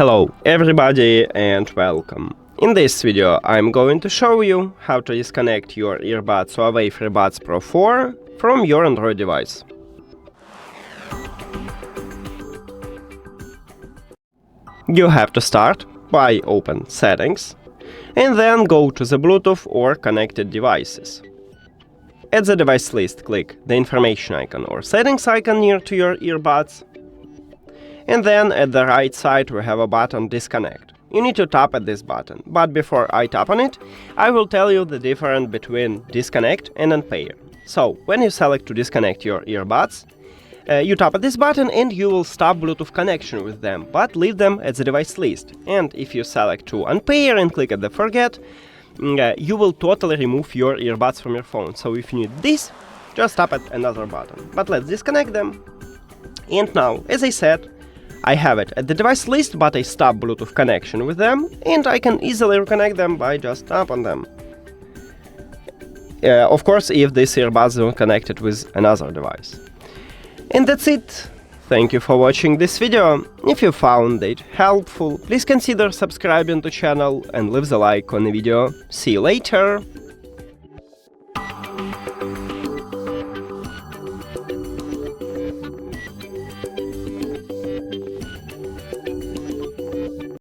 Hello everybody and welcome. In this video I'm going to show you how to disconnect your earbuds HUAWEI FreeBuds Pro 4 from your Android device. You have to start by open Settings and then go to the Bluetooth or connected devices. At the device list, click the information icon or settings icon near to your earbuds. And then at the right side we have a button Disconnect. You need to tap at this button, but before I tap on it, I will tell you the difference between Disconnect and Unpair. So, when you select to disconnect your earbuds, you tap at this button and you will stop Bluetooth connection with them, but leave them at the device list. And if you select to Unpair and click at the Forget, you will totally remove your earbuds from your phone. So if you need this, just tap at another button. But let's disconnect them. And now, as I said, I have it at the device list, but I stop Bluetooth connection with them, and I can easily reconnect them by just tap on them. Of course, if these earbuds are connected with another device. And that's it. Thank you for watching this video. If you found it helpful, please consider subscribing to the channel and leave the like on the video. See you later!